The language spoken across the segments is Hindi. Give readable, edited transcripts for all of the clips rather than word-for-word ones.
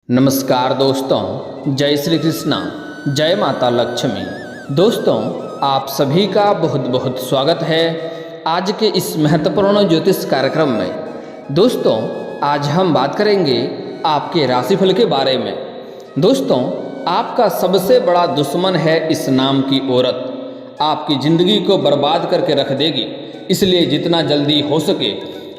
नमस्कार दोस्तों, जय श्री कृष्णा, जय माता लक्ष्मी। दोस्तों, आप सभी का बहुत बहुत स्वागत है आज के इस महत्वपूर्ण ज्योतिष कार्यक्रम में। दोस्तों, आज हम बात करेंगे आपके राशिफल के बारे में। दोस्तों, आपका सबसे बड़ा दुश्मन है इस नाम की औरत। आपकी ज़िंदगी को बर्बाद करके रख देगी, इसलिए जितना जल्दी हो सके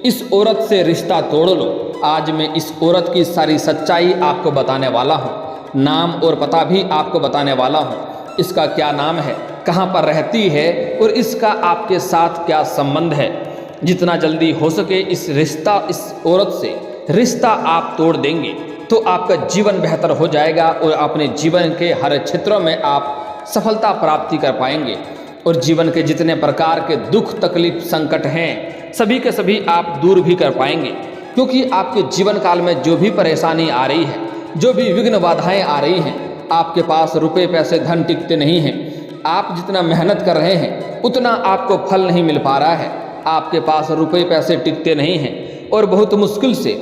इस औरत से रिश्ता तोड़ लो। आज मैं इस औरत की सारी सच्चाई आपको बताने वाला हूँ। नाम और पता भी आपको बताने वाला हूँ। इसका क्या नाम है, कहाँ पर रहती है और इसका आपके साथ क्या संबंध है। जितना जल्दी हो सके इस औरत से रिश्ता आप तोड़ देंगे तो आपका जीवन बेहतर हो जाएगा और अपने जीवन के हर क्षेत्रों में आप सफलता प्राप्ति कर पाएंगे और जीवन के जितने प्रकार के दुख तकलीफ संकट हैं सभी के सभी आप दूर भी कर पाएंगे। क्योंकि आपके जीवन काल में जो भी परेशानी आ रही है, जो भी विघ्न बाधाएं आ रही हैं, आपके पास रुपए पैसे धन टिकते नहीं हैं। आप जितना मेहनत कर रहे हैं उतना आपको फल नहीं मिल पा रहा है। आपके पास रुपए पैसे टिकते नहीं हैं और बहुत मुश्किल से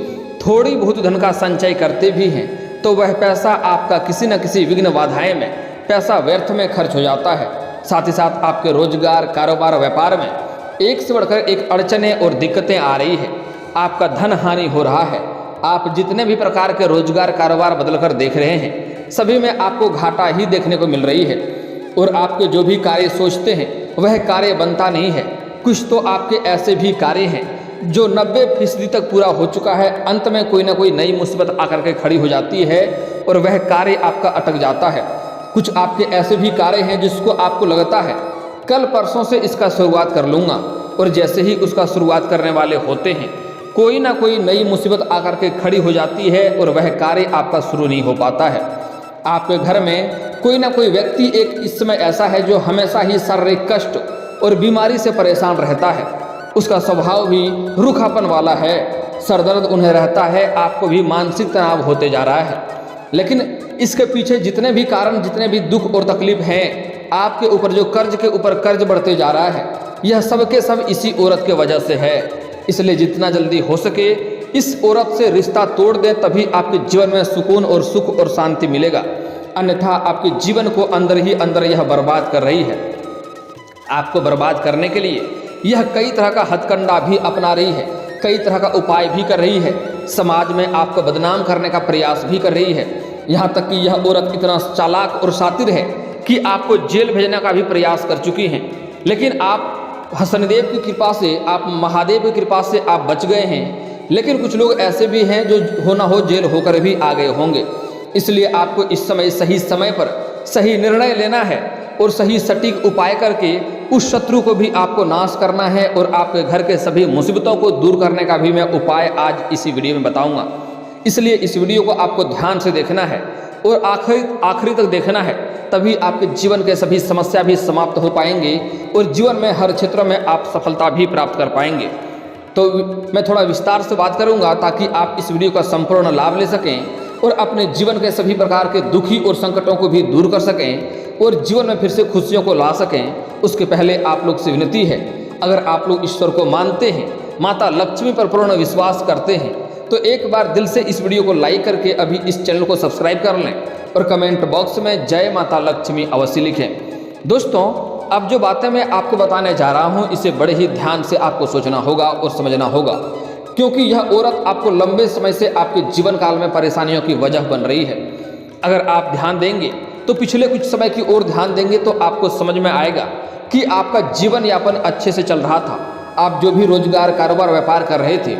थोड़ी बहुत धन का संचय करते भी हैं तो वह पैसा आपका किसी न किसी विघ्न बाधाएं में पैसा व्यर्थ में खर्च हो जाता है। साथ ही साथ आपके रोजगार कारोबार व्यापार में एक से बढ़कर एक अड़चनें और दिक्कतें आ रही है। आपका धन हानि हो रहा है। आप जितने भी प्रकार के रोजगार कारोबार बदलकर देख रहे हैं सभी में आपको घाटा ही देखने को मिल रही है और आपके जो भी कार्य सोचते हैं वह कार्य बनता नहीं है। कुछ तो आपके ऐसे भी कार्य हैं जो 90% तक पूरा हो चुका है, अंत में कोई ना कोई नई मुसीबत आकर के खड़ी हो जाती है और वह कार्य आपका अटक जाता है। कुछ आपके ऐसे भी कार्य हैं जिसको आपको लगता है कल परसों से इसका शुरुआत कर लूँगा और जैसे ही उसका शुरुआत करने वाले होते हैं कोई ना कोई नई मुसीबत आकर के खड़ी हो जाती है और वह कार्य आपका शुरू नहीं हो पाता है। आपके घर में कोई ना कोई व्यक्ति एक इस समय ऐसा है जो हमेशा ही शारीरिक कष्ट और बीमारी से परेशान रहता है। उसका स्वभाव भी रूखापन वाला है, सरदर्द उन्हें रहता है, आपको भी मानसिक तनाव होते जा रहा है। लेकिन इसके पीछे जितने भी कारण, जितने भी दुख और तकलीफ हैं, आपके ऊपर जो कर्ज के ऊपर कर्ज बढ़ते जा रहा है, यह सब के सब इसी औरत के वजह से है। इसलिए जितना जल्दी हो सके इस औरत से रिश्ता तोड़ दें, तभी आपके जीवन में सुकून और सुख और शांति मिलेगा। अन्यथा आपके जीवन को अंदर ही अंदर यह बर्बाद कर रही है। आपको बर्बाद करने के लिए यह कई तरह का हथकंडा भी अपना रही है, कई तरह का उपाय भी कर रही है, समाज में आपको बदनाम करने का प्रयास भी कर रही है। यहाँ तक कि यह औरत इतना चालाक और शातिर है कि आपको जेल भेजने का भी प्रयास कर चुकी हैं। लेकिन आप शनिदेव की कृपा से, आप महादेव की कृपा से आप बच गए हैं। लेकिन कुछ लोग ऐसे भी हैं जो हो ना हो जेल होकर भी आ गए होंगे। इसलिए आपको इस समय सही समय पर सही निर्णय लेना है और सही सटीक उपाय करके उस शत्रु को भी आपको नाश करना है और आपके घर के सभी मुसीबतों को दूर करने का भी मैं उपाय आज इसी वीडियो में बताऊंगा। इसलिए इस वीडियो को आपको ध्यान से देखना है और आखिरी तक देखना है, तभी आपके जीवन के सभी समस्या भी समाप्त हो पाएंगे और जीवन में हर क्षेत्र में आप सफलता भी प्राप्त कर पाएंगे। तो मैं थोड़ा विस्तार से बात करूंगा ताकि आप इस वीडियो का संपूर्ण लाभ ले सकें और अपने जीवन के सभी प्रकार के दुखी और संकटों को भी दूर कर सकें और जीवन में फिर से खुशियों को ला सकें। उसके पहले आप लोग से विनती है, अगर आप लोग ईश्वर को मानते हैं, माता लक्ष्मी पर पूर्ण विश्वास करते हैं, तो एक बार दिल से इस वीडियो को लाइक करके अभी इस चैनल को सब्सक्राइब कर लें और कमेंट बॉक्स में जय माता लक्ष्मी अवश्य लिखें। दोस्तों, अब जो बातें मैं आपको बताने जा रहा हूं इसे बड़े ही ध्यान से आपको सोचना होगा और समझना होगा, क्योंकि यह औरत आपको लंबे समय से आपके जीवन काल में परेशानियों की वजह बन रही है। अगर आप ध्यान देंगे तो पिछले कुछ समय की ओर ध्यान देंगे तो आपको समझ में आएगा कि आपका जीवन यापन अच्छे से चल रहा था। आप जो भी रोजगार कारोबार व्यापार कर रहे थे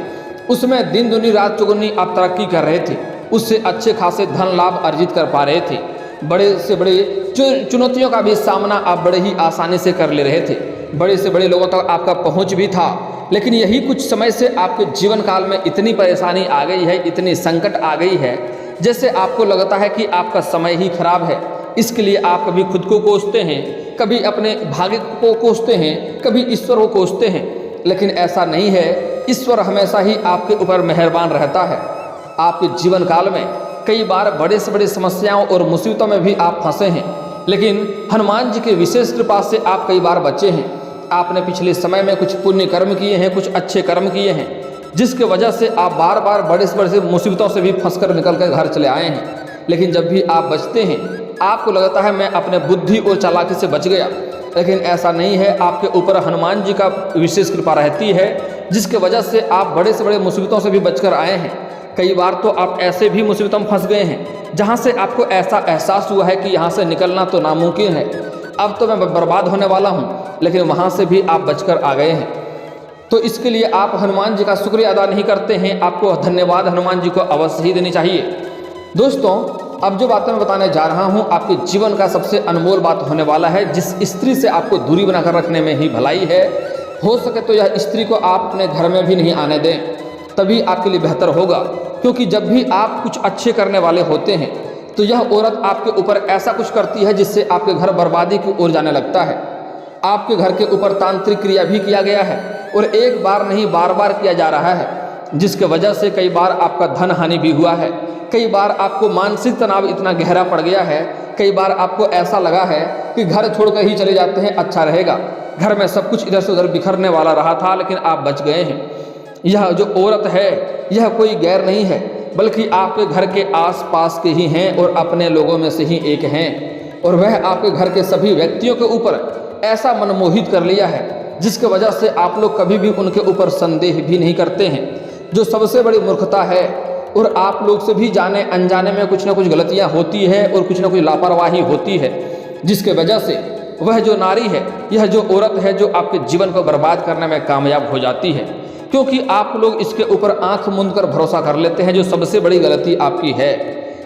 उसमें दिन दुनी रात चौगुनी आप तरक्की कर रहे थे, उससे अच्छे खासे धन लाभ अर्जित कर पा रहे थे। बड़े से बड़े चुनौतियों का भी सामना आप बड़े ही आसानी से कर ले रहे थे। बड़े से बड़े लोगों तक आपका पहुंच भी था। लेकिन यही कुछ समय से आपके जीवन काल में इतनी परेशानी आ गई है, इतनी संकट आ गई है, जैसे आपको लगता है कि आपका समय ही खराब है। इसके लिए आप कभी खुद को कोसते हैं, कभी अपने भाग्य को कोसते हैं, कभी ईश्वर को कोसते हैं। लेकिन ऐसा नहीं है, ईश्वर हमेशा ही आपके ऊपर मेहरबान रहता है। आपके जीवन काल में कई बार बड़े से बड़ी समस्याओं और मुसीबतों में भी आप फंसे हैं, लेकिन हनुमान जी के विशेष कृपा से आप कई बार बचे हैं। आपने पिछले समय में कुछ पुण्य कर्म किए हैं, कुछ अच्छे कर्म किए हैं, जिसके वजह से आप बार बार बड़े से बड़े मुसीबतों से भी फंसकर निकल कर घर चले आए हैं। लेकिन जब भी आप बचते हैं आपको लगता है मैं अपने बुद्धि और चालाकी से बच गया, लेकिन ऐसा नहीं है। आपके ऊपर हनुमान जी का विशेष कृपा रहती है, जिसके वजह से आप बड़े से बड़े मुसीबतों से भी बचकर आए हैं। कई बार तो आप ऐसे भी मुसीबतों में फंस गए हैं जहां से आपको ऐसा एहसास हुआ है कि यहाँ से निकलना तो नामुमकिन है, अब तो मैं बर्बाद होने वाला हूँ, लेकिन वहाँ से भी आप बचकर आ गए हैं। तो इसके लिए आप हनुमान जी का शुक्रिया अदा नहीं करते हैं, आपको धन्यवाद हनुमान जी को अवश्य ही देनी चाहिए। दोस्तों, अब जो बातें मैं बताने जा रहा हूँ आपके जीवन का सबसे अनमोल बात होने वाला है, जिस स्त्री से आपको दूरी बनाकर रखने में ही भलाई है। हो सके तो यह स्त्री को आप अपने घर में भी नहीं आने दें, तभी आपके लिए बेहतर होगा। क्योंकि जब भी आप कुछ अच्छे करने वाले होते हैं तो यह औरत आपके ऊपर ऐसा कुछ करती है जिससे आपके घर बर्बादी की ओर जाने लगता है। आपके घर के ऊपर तांत्रिक क्रिया भी किया गया है और एक बार नहीं बार बार किया जा रहा है, जिसके वजह से कई बार आपका धन हानि भी हुआ है। कई बार आपको मानसिक तनाव इतना गहरा पड़ गया है, कई बार आपको ऐसा लगा है कि घर छोड़कर ही चले जाते हैं अच्छा रहेगा। घर में सब कुछ इधर से उधर बिखरने वाला रहा था, लेकिन आप बच गए हैं। यह जो औरत है यह कोई गैर नहीं है, बल्कि आपके घर के आसपास के ही हैं और अपने लोगों में से ही एक हैं। और वह आपके घर के सभी व्यक्तियों के ऊपर ऐसा मनमोहित कर लिया है, जिसके वजह से आप लोग कभी भी उनके ऊपर संदेह भी नहीं करते हैं, जो सबसे बड़ी मूर्खता है। और आप लोग से भी जाने अनजाने में कुछ ना कुछ गलतियां होती है और कुछ ना कुछ लापरवाही होती है, जिसके वजह से वह जो नारी है, यह जो औरत है, जो आपके जीवन को बर्बाद करने में कामयाब हो जाती है। क्योंकि आप लोग इसके ऊपर आंख मूंद कर भरोसा कर लेते हैं, जो सबसे बड़ी गलती आपकी है।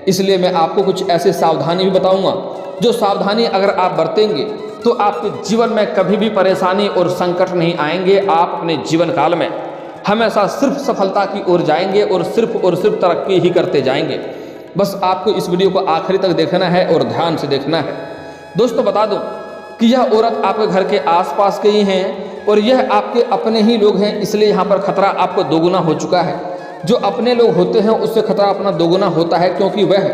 इसलिए मैं आपको कुछ ऐसे सावधानी भी बताऊंगा, जो सावधानी अगर आप बरतेंगे तो आपके जीवन में कभी भी परेशानी और संकट नहीं आएंगे। आप अपने जीवन काल में हमेशा सिर्फ सफलता की ओर जाएंगे और सिर्फ तरक्की ही करते जाएंगे। बस आपको इस वीडियो को आखिरी तक देखना है और ध्यान से देखना है। दोस्तों, बता दूं कि यह औरत आपके घर के आसपास के ही हैं और यह आपके अपने ही लोग हैं, इसलिए यहाँ पर खतरा आपको दोगुना हो चुका है। जो अपने लोग होते हैं उससे खतरा अपना दोगुना होता है, क्योंकि वह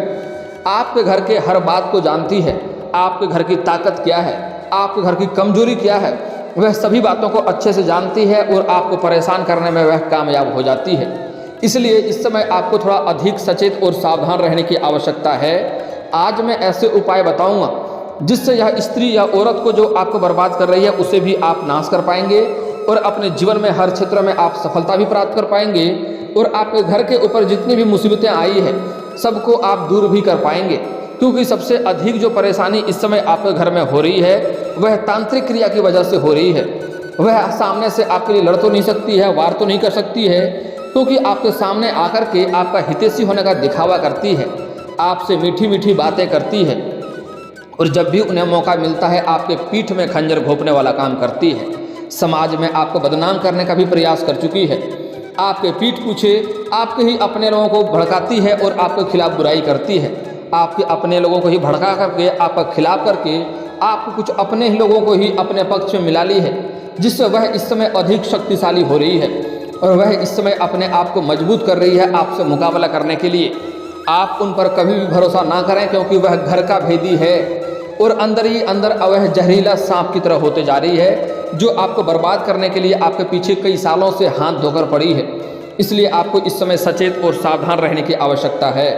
आपके घर के हर बात को जानती है। आपके घर की ताकत क्या है, आपके घर की कमजोरी क्या है, वह सभी बातों को अच्छे से जानती है और आपको परेशान करने में वह कामयाब हो जाती है। इसलिए इस समय आपको थोड़ा अधिक सचेत और सावधान रहने की आवश्यकता है। आज मैं ऐसे उपाय बताऊंगा जिससे यह स्त्री या औरत को जो आपको बर्बाद कर रही है उसे भी आप नाश कर पाएंगे और अपने जीवन में हर क्षेत्र में आप सफलता भी प्राप्त कर पाएंगे और आपके घर के ऊपर जितनी भी मुसीबतें आई है सबको आप दूर भी कर पाएंगे। क्योंकि सबसे अधिक जो परेशानी इस समय आपके घर में हो रही है वह तांत्रिक क्रिया की वजह से हो रही है। वह सामने से आपके लिए लड़ तो नहीं सकती है, वार तो नहीं कर सकती है, क्योंकि आपके सामने आकर के आपका हितैषी होने का दिखावा करती है, आपसे मीठी मीठी बातें करती है और जब भी उन्हें मौका मिलता है आपके पीठ में खंजर घोंपने वाला काम करती है। समाज में आपको बदनाम करने का भी प्रयास कर चुकी है। आपके पीठ पीछे आपके ही अपने लोगों को भड़काती है और आपके खिलाफ बुराई करती है। आपके अपने लोगों को ही भड़का करके आपका खिलाफ करके आपको कुछ अपने ही लोगों को ही अपने पक्ष में मिला ली है, जिससे वह इस समय अधिक शक्तिशाली हो रही है और वह इस समय अपने आप को मजबूत कर रही है आपसे मुकाबला करने के लिए। आप उन पर कभी भी भरोसा ना करें, क्योंकि वह घर का भेदी है और अंदर ही अंदर वह जहरीला सांप की तरह होते जा रही है, जो आपको बर्बाद करने के लिए आपके पीछे कई सालों से हाथ धोकर पड़ी है। इसलिए आपको इस समय सचेत और सावधान रहने की आवश्यकता है।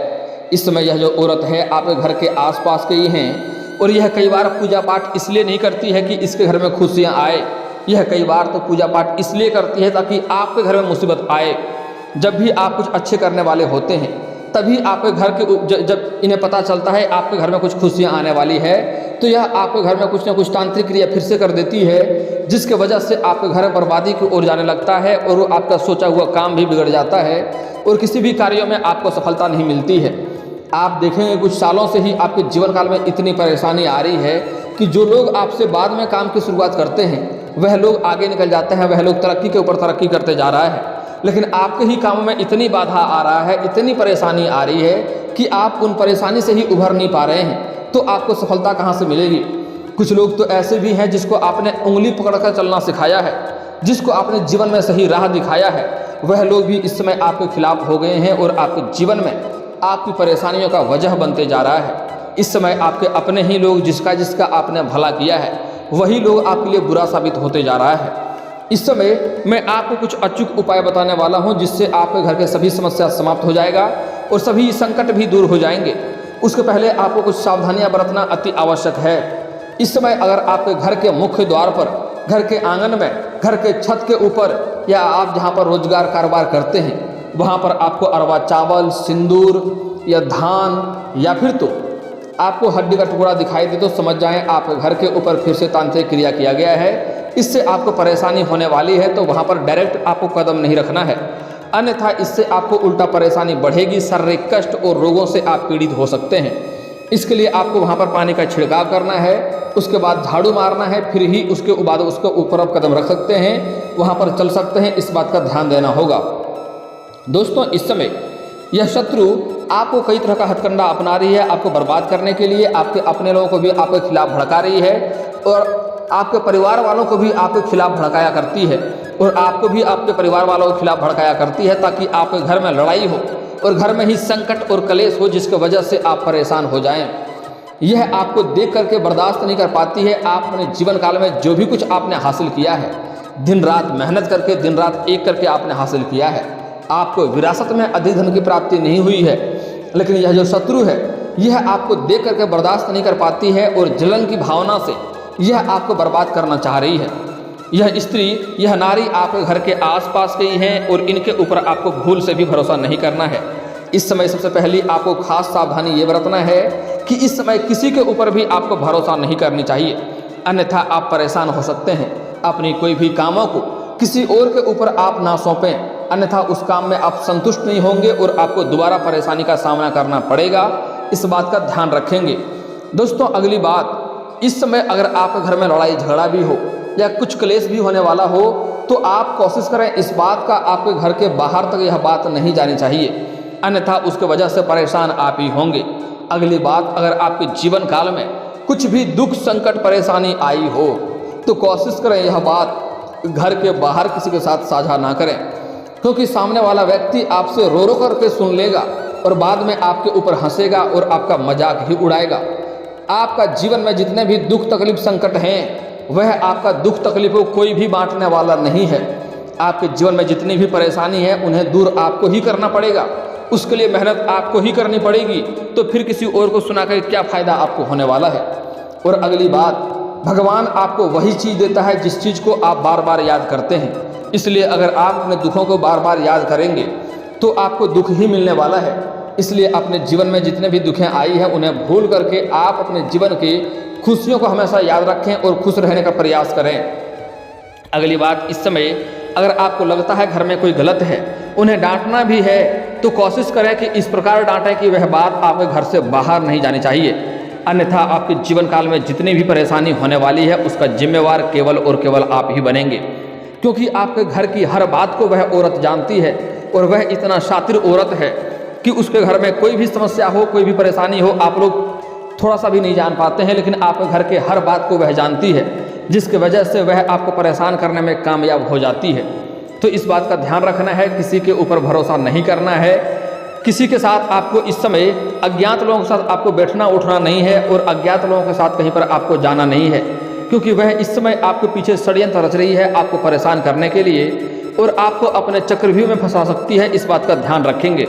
इस समय यह जो औरत है आपके घर के आसपास के ही हैं और यह कई बार पूजा पाठ इसलिए नहीं करती है कि इसके घर में खुशियाँ आए। यह कई बार तो पूजा पाठ इसलिए करती है ताकि आपके घर में मुसीबत आए। जब भी आप कुछ अच्छे करने वाले होते हैं तभी आपके घर के जब इन्हें पता चलता है आपके घर में कुछ खुशियाँ आने वाली है, तो यह आपके घर में कुछ ना कुछ तांत्रिक क्रिया फिर से कर देती है, जिसके वजह से आपके घर बर्बादी की ओर जाने लगता है और वो आपका सोचा हुआ काम भी बिगड़ जाता है और किसी भी कार्यों में आपको सफलता नहीं मिलती है। आप देखेंगे कुछ सालों से ही आपके जीवन काल में इतनी परेशानी आ रही है कि जो लोग आपसे बाद में काम की शुरुआत करते हैं वह लोग आगे निकल जाते हैं, वह लोग तरक्की के ऊपर तरक्की करते जा रहा है, लेकिन आपके ही कामों में इतनी बाधा आ रहा है, इतनी परेशानी आ रही है कि आप उन परेशानी से ही उभर नहीं पा रहे हैं, तो आपको सफलता कहाँ से मिलेगी। कुछ लोग तो ऐसे भी हैं जिसको आपने उंगली पकड़कर चलना सिखाया है, जिसको आपने जीवन में सही राह दिखाया है, वह लोग भी इस समय आपके खिलाफ हो गए हैं और आपके जीवन में आपकी परेशानियों का वजह बनते जा रहा है। इस समय आपके अपने ही लोग जिसका आपने भला किया है वही लोग आपके लिए बुरा साबित होते जा रहा है। इस समय मैं आपको कुछ अचूक उपाय बताने वाला हूं, जिससे आपके घर के सभी समस्या समाप्त हो जाएगा और सभी संकट भी दूर हो जाएंगे। उसके पहले आपको कुछ सावधानियां बरतना अति आवश्यक है। इस समय अगर आपके घर के मुख्य द्वार पर, घर के आंगन में, घर के छत के ऊपर या आप जहां पर रोजगार कारोबार करते हैं वहां पर आपको अरवा चावल, सिंदूर या धान या फिर तो आपको हड्डी का टुकड़ा दिखाई दे तो समझ जाएं आपके घर के ऊपर फिर से तांत्रिक क्रिया किया गया है। इससे आपको परेशानी होने वाली है, तो वहां पर डायरेक्ट आपको कदम नहीं रखना है, अन्यथा इससे आपको उल्टा परेशानी बढ़ेगी, शारीरिक कष्ट और रोगों से आप पीड़ित हो सकते हैं। इसके लिए आपको वहां पर पानी का छिड़काव करना है, उसके बाद झाड़ू मारना है, फिर ही उसके बाद उसके ऊपर आप कदम रख सकते हैं, वहां पर चल सकते हैं। इस बात का ध्यान देना होगा। दोस्तों, इस समय यह शत्रु आपको कई तरह का हथकंडा अपना रही है, आपको बर्बाद करने के लिए, आपके अपने लोगों को भी आपके खिलाफ भड़का रही है और आपके परिवार वालों को भी आपके खिलाफ भड़काया करती है और आपको भी आपके परिवार वालों के खिलाफ भड़काया करती है, ताकि आपके घर में लड़ाई हो और घर में ही संकट और कलेश हो, जिसकी वजह से आप परेशान हो जाएं। यह आपको देख करके बर्दाश्त नहीं कर पाती है। आप अपने जीवन काल में जो भी कुछ आपने हासिल किया है, दिन रात मेहनत करके, दिन रात एक करके आपने हासिल किया है, आपको विरासत में अधिक धन की प्राप्ति नहीं हुई है, लेकिन यह जो शत्रु है यह आपको देख करके बर्दाश्त नहीं कर पाती है और जलन की भावना से यह आपको बर्बाद करना चाह रही है। यह स्त्री, यह नारी आपके घर के आसपास की हैं और इनके ऊपर आपको भूल से भी भरोसा नहीं करना है। इस समय सबसे पहले आपको खास सावधानी ये बरतना है कि इस समय किसी के ऊपर भी आपको भरोसा नहीं करनी चाहिए, अन्यथा आप परेशान हो सकते हैं। अपनी कोई भी कामों को किसी और के ऊपर आप ना सौंपें, अन्यथा उस काम में आप संतुष्ट नहीं होंगे और आपको दोबारा परेशानी का सामना करना पड़ेगा। इस बात का ध्यान रखेंगे। दोस्तों, अगली बात, इस समय अगर आपके घर में लड़ाई झगड़ा भी हो या कुछ क्लेश भी होने वाला हो, तो आप कोशिश करें इस बात का आपके घर के बाहर तक यह बात नहीं जानी चाहिए, अन्यथा उसके वजह से परेशान आप ही होंगे। अगली बात, अगर आपके जीवन काल में कुछ भी दुख, संकट, परेशानी आई हो तो कोशिश करें यह बात घर के बाहर किसी के साथ साझा ना करें, क्योंकि सामने वाला व्यक्ति आपसे रो रो करके सुन लेगा और बाद में आपके ऊपर हंसेगा और आपका मजाक ही उड़ाएगा। आपका जीवन में जितने भी दुख, तकलीफ, संकट हैं, वह आपका दुख तकलीफ को कोई भी बांटने वाला नहीं है। आपके जीवन में जितनी भी परेशानी है उन्हें दूर आपको ही करना पड़ेगा, उसके लिए मेहनत आपको ही करनी पड़ेगी। तो फिर किसी और को सुनाकर क्या फ़ायदा आपको होने वाला है। और अगली बात, भगवान आपको वही चीज़ देता है जिस चीज़ को आप बार बार याद करते हैं। इसलिए अगर आप अपने दुखों को बार बार याद करेंगे तो आपको दुख ही मिलने वाला है। इसलिए अपने जीवन में जितने भी दुखें आई हैं उन्हें भूल करके आप अपने जीवन की खुशियों को हमेशा याद रखें और खुश रहने का प्रयास करें। अगली बात, इस समय अगर आपको लगता है घर में कोई गलत है, उन्हें डांटना भी है, तो कोशिश करें कि इस प्रकार डांटें कि वह बात आपके घर से बाहर नहीं जानी चाहिए, अन्यथा आपके जीवन काल में जितनी भी परेशानी होने वाली है उसका जिम्मेवार केवल और केवल आप ही बनेंगे। क्योंकि आपके घर की हर बात को वह औरत जानती है और वह इतना शातिर औरत है कि उसके घर में कोई भी समस्या हो, कोई भी परेशानी हो, आप लोग थोड़ा सा भी नहीं जान पाते हैं, लेकिन आपके घर के हर बात को वह जानती है, जिसकी वजह से वह आपको परेशान करने में कामयाब हो जाती है। तो इस बात का ध्यान रखना है, किसी के ऊपर भरोसा नहीं करना है। किसी के साथ आपको इस समय, अज्ञात लोगों के साथ आपको बैठना उठना नहीं है और अज्ञात लोगों के साथ कहीं पर आपको जाना नहीं है, क्योंकि वह इस समय आपके पीछे षड्यंत्र रच रही है आपको परेशान करने के लिए और आपको अपने चक्रव्यूह में फंसा सकती है। इस बात का ध्यान रखेंगे।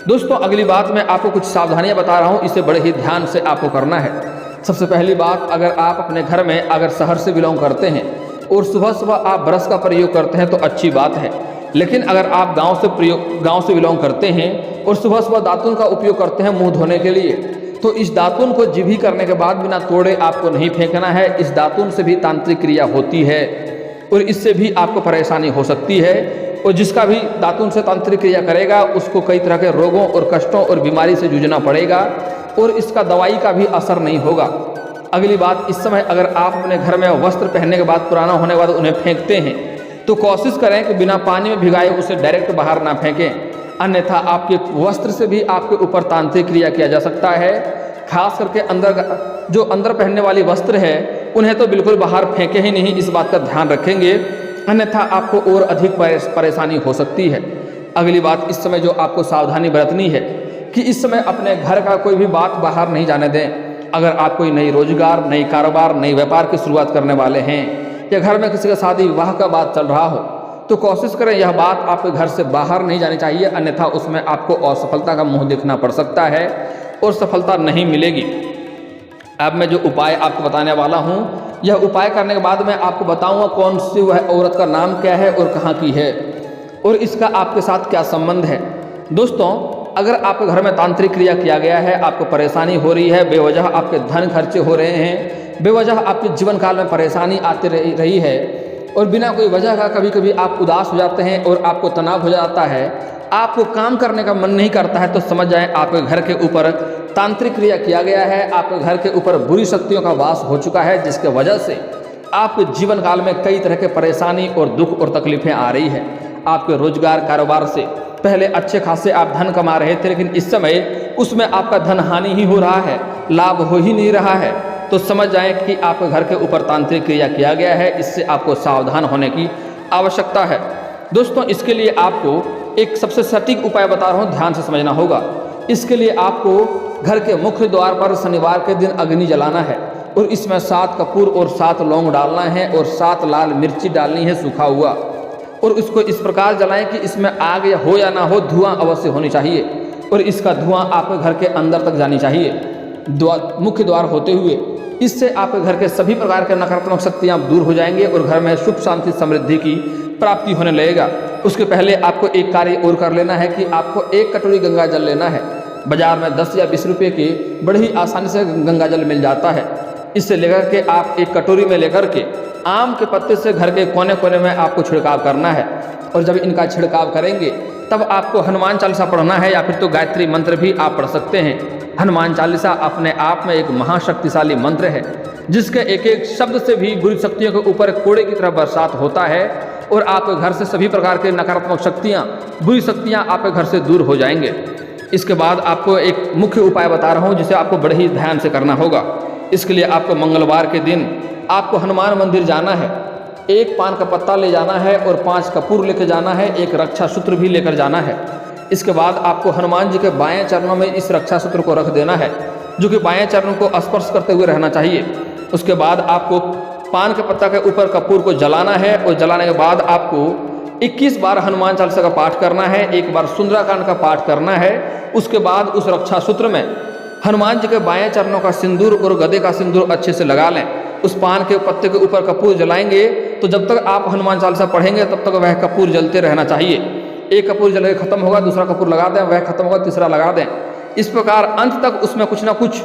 दोस्तों, अगली बात मैं आपको कुछ सावधानियां बता रहा हूं, इसे बड़े ही ध्यान से आपको करना है। सबसे पहली बात, अगर आप अपने घर में अगर शहर से बिलोंग करते हैं और सुबह सुबह आप ब्रश का प्रयोग करते हैं तो अच्छी बात है, लेकिन अगर आप गांव से बिलोंग करते हैं और सुबह सुबह दातुन का उपयोग करते हैं मुंह धोने के लिए, तो इस दातुन को जीभी करने के बाद बिना तोड़े आपको नहीं फेंकना है। इस दातुन से भी तांत्रिक क्रिया होती है और इससे भी आपको परेशानी हो सकती है, और जिसका भी दातुन से तांत्रिक क्रिया करेगा उसको कई तरह के रोगों और कष्टों और बीमारी से जूझना पड़ेगा और इसका दवाई का भी असर नहीं होगा। अगली बात, इस समय अगर आप अपने घर में वस्त्र पहनने के बाद पुराना होने के बाद उन्हें फेंकते हैं तो कोशिश करें कि बिना पानी में भिगाए उसे डायरेक्ट बाहर ना फेंकें, अन्यथा आपके वस्त्र से भी आपके ऊपर तांत्रिक क्रिया किया जा सकता है। खास करके अंदर पहनने वाली वस्त्र है उन्हें तो बिल्कुल बाहर फेंके ही नहीं, इस बात का ध्यान रखेंगे, अन्यथा आपको और अधिक परेशानी हो सकती है। अगली बात, इस समय जो आपको सावधानी बरतनी है कि इस समय अपने घर का कोई भी बात बाहर नहीं जाने दें। अगर आप कोई नई रोजगार, नई कारोबार, नई व्यापार की शुरुआत करने वाले हैं या घर में किसी का शादी विवाह का बात चल रहा हो तो कोशिश करें यह बात आपके घर से बाहर नहीं जानी चाहिए, अन्यथा उसमें आपको असफलता का मुंह देखना पड़ सकता है और सफलता नहीं मिलेगी। अब मैं जो उपाय आपको बताने वाला हूँ, यह उपाय करने के बाद मैं आपको बताऊँगा कौन सी वह औरत का नाम क्या है और कहाँ की है और इसका आपके साथ क्या संबंध है। दोस्तों, अगर आपके घर में तांत्रिक क्रिया किया गया है, आपको परेशानी हो रही है, बेवजह आपके धन खर्चे हो रहे हैं, बेवजह आपके जीवन काल में परेशानी आती रही है और बिना कोई वजह का कभी कभी आप उदास हो जाते हैं और आपको तनाव हो जाता है, आपको काम करने का मन नहीं करता है, तो समझ जाएं आपके घर के ऊपर तांत्रिक क्रिया किया गया है, आपके घर के ऊपर बुरी शक्तियों का वास हो चुका है, जिसके वजह से आपके जीवन काल में कई तरह के परेशानी और दुख और तकलीफें आ रही है। आपके रोजगार कारोबार से पहले अच्छे खासे आप धन कमा रहे थे, लेकिन इस समय उसमें आपका धन हानि ही हो रहा है, लाभ हो ही नहीं रहा है, तो समझ जाएं कि आपके घर के ऊपर तांत्रिक क्रिया किया गया है। इससे आपको सावधान होने की आवश्यकता है। दोस्तों, इसके लिए आपको एक सबसे सटीक उपाय बता रहा हूँ, ध्यान से समझना होगा। इसके लिए आपको घर के मुख्य द्वार पर शनिवार के दिन अग्नि जलाना है और इसमें 7 कपूर और 7 लौंग डालना है और 7 लाल मिर्ची डालनी है सूखा हुआ, और उसको इस प्रकार जलाएं कि इसमें आग या हो या ना हो, धुआं अवश्य होनी चाहिए और इसका धुआं आपके घर के अंदर तक जानी चाहिए, मुख्य द्वार होते हुए। इससे आपके घर के सभी प्रकार के नकारात्मक शक्तियाँ दूर हो जाएंगे और घर में सुख शांति समृद्धि की प्राप्ति होने लगेगा। उसके पहले आपको एक कार्य और कर लेना है कि आपको 1 कटोरी गंगा जल लेना है। बाजार में 10 या 20 रुपये के बड़ी ही आसानी से गंगा जल मिल जाता है। इससे लेकर के आप 1 कटोरी में लेकर के आम के पत्ते से घर के कोने कोने में आपको छिड़काव करना है और जब इनका छिड़काव करेंगे तब आपको हनुमान चालीसा पढ़ना है या फिर तो गायत्री मंत्र भी आप पढ़ सकते हैं। हनुमान चालीसा अपने आप में एक महाशक्तिशाली मंत्र है, जिसके एक एक शब्द से भी बुरी शक्तियों के ऊपर कोड़े की तरह बरसात होता है और आपके घर से सभी प्रकार के नकारात्मक शक्तियाँ, बुरी शक्तियाँ आपके घर से दूर हो जाएंगे। इसके बाद आपको एक मुख्य उपाय बता रहा हूँ, जिसे आपको बड़े ही ध्यान से करना होगा। इसके लिए आपको मंगलवार के दिन आपको हनुमान मंदिर जाना है, 1 पान का पत्ता ले जाना है और 5 कपूर लेकर जाना है, 1 रक्षा सूत्र भी लेकर जाना है। इसके बाद आपको हनुमान जी के बाएं चरणों में इस रक्षा सूत्र को रख देना है, जो कि बाएं चरणों को स्पर्श करते हुए रहना चाहिए। उसके बाद आपको पान के पत्ता के ऊपर कपूर को जलाना है और जलाने के बाद आपको 21 बार हनुमान चालीसा का पाठ करना है, 1 बार सुंदराकांड का पाठ करना है। उसके बाद उस रक्षा सूत्र में हनुमान जी के बाएं चरणों का सिंदूर और गदे का सिंदूर अच्छे से लगा लें। उस पान के पत्ते के ऊपर कपूर जलाएंगे तो जब तक आप हनुमान चालीसा पढ़ेंगे तब तक वह कपूर जलते रहना चाहिए। 1 कपूर जल के खत्म होगा, दूसरा कपूर लगा दें, वह खत्म होगा, तीसरा लगा दें। इस प्रकार अंत तक उसमें कुछ ना कुछ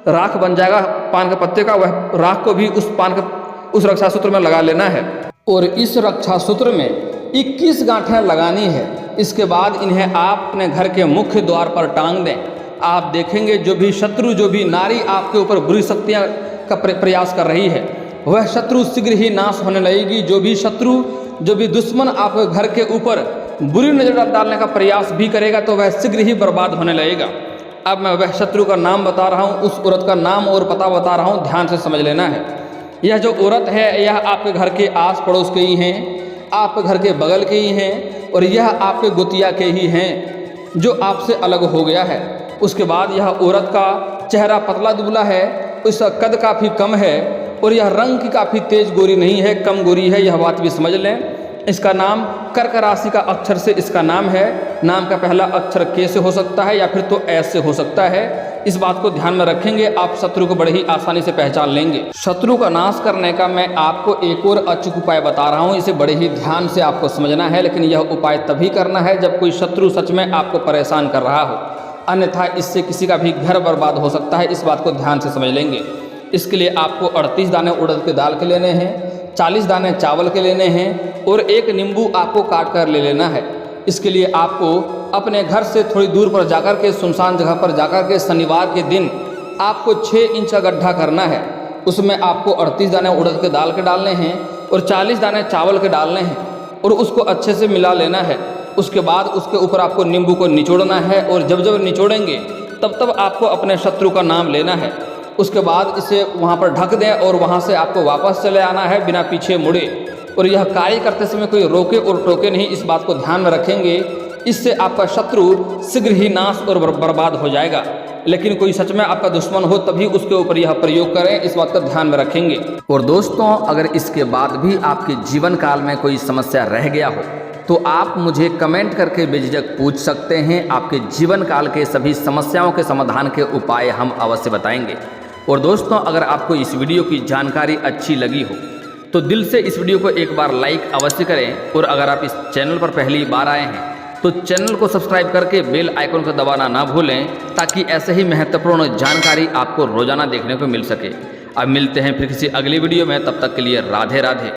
राख बन जाएगा पान के पत्ते का, वह राख को भी उस रक्षा सूत्र में लगा लेना है और इस रक्षा सूत्र में 21 गांठें लगानी है। इसके बाद इन्हें आप अपने घर के मुख्य द्वार पर टांग दें। आप देखेंगे जो भी शत्रु, जो भी नारी आपके ऊपर बुरी शक्तियाँ का प्रयास कर रही है, वह शत्रु शीघ्र ही नाश होने लगेगी। जो भी शत्रु, जो भी दुश्मन आपके घर के ऊपर बुरी नजर डालने का प्रयास भी करेगा तो वह शीघ्र ही बर्बाद होने लगेगा। अब मैं वह शत्रु का नाम बता रहा हूँ, उस औरत का नाम और पता बता रहा हूँ, ध्यान से समझ लेना है। यह जो औरत है यह आपके घर के आस पड़ोस के ही हैं, आपके घर के बगल के ही हैं और यह आपके गोतिया के ही हैं जो आपसे अलग हो गया है। उसके बाद यह औरत का चेहरा पतला दुबला है, उसका कद काफ़ी कम है और यह रंग की काफ़ी तेज गोरी नहीं है, कम गोरी है, यह बात भी समझ लें। इसका नाम कर्क राशि का अक्षर से इसका नाम है। नाम का पहला अक्षर के से हो सकता है या फिर तो एस से हो सकता है। इस बात को ध्यान में रखेंगे, आप शत्रु को बड़े ही आसानी से पहचान लेंगे। शत्रु का नाश करने का मैं आपको एक और अचूक उपाय बता रहा हूँ, इसे बड़े ही ध्यान से आपको समझना है। लेकिन यह उपाय तभी करना है जब कोई शत्रु सच में आपको परेशान कर रहा हो, अन्यथा इससे किसी का भी घर बर्बाद हो सकता है। इस बात को ध्यान से समझ लेंगे। इसके लिए आपको 38 दाने उड़द के दाल के लेने हैं, 40 दाने चावल के लेने हैं और 1 नींबू आपको काट कर ले लेना है। इसके लिए आपको अपने घर से थोड़ी दूर पर जाकर के, सुनसान जगह पर जाकर के शनिवार के दिन आपको 6 इंच का गड्ढा करना है। उसमें आपको 38 दाने उड़द के दाल के डालने हैं और 40 दाने चावल के डालने हैं और उसको अच्छे से मिला लेना है। उसके बाद उसके ऊपर आपको नींबू को निचोड़ना है और जब जब निचोड़ेंगे तब आपको अपने शत्रु का नाम लेना है। उसके बाद इसे वहाँ पर ढक दें और वहाँ से आपको वापस चले आना है बिना पीछे मुड़े। और यह कार्य करते समय कोई रोके और टोके नहीं, इस बात को ध्यान में रखेंगे। इससे आपका शत्रु शीघ्र ही नाश और बर्बाद हो जाएगा। लेकिन कोई सच में आपका दुश्मन हो तभी उसके ऊपर यह प्रयोग करें, इस बात का ध्यान में रखेंगे। और दोस्तों, अगर इसके बाद भी आपके जीवन काल में कोई समस्या रह गया हो तो आप मुझे कमेंट करके बेझिझक पूछ सकते हैं। आपके जीवन काल के सभी समस्याओं के समाधान के उपाय हम अवश्य बताएंगे। और दोस्तों, अगर आपको इस वीडियो की जानकारी अच्छी लगी हो तो दिल से इस वीडियो को एक बार लाइक अवश्य करें। और अगर आप इस चैनल पर पहली बार आए हैं तो चैनल को सब्सक्राइब करके बेल आइकन को दबाना ना भूलें, ताकि ऐसे ही महत्वपूर्ण जानकारी आपको रोजाना देखने को मिल सके। अब मिलते हैं फिर किसी अगली वीडियो में, तब तक के लिए राधे राधे।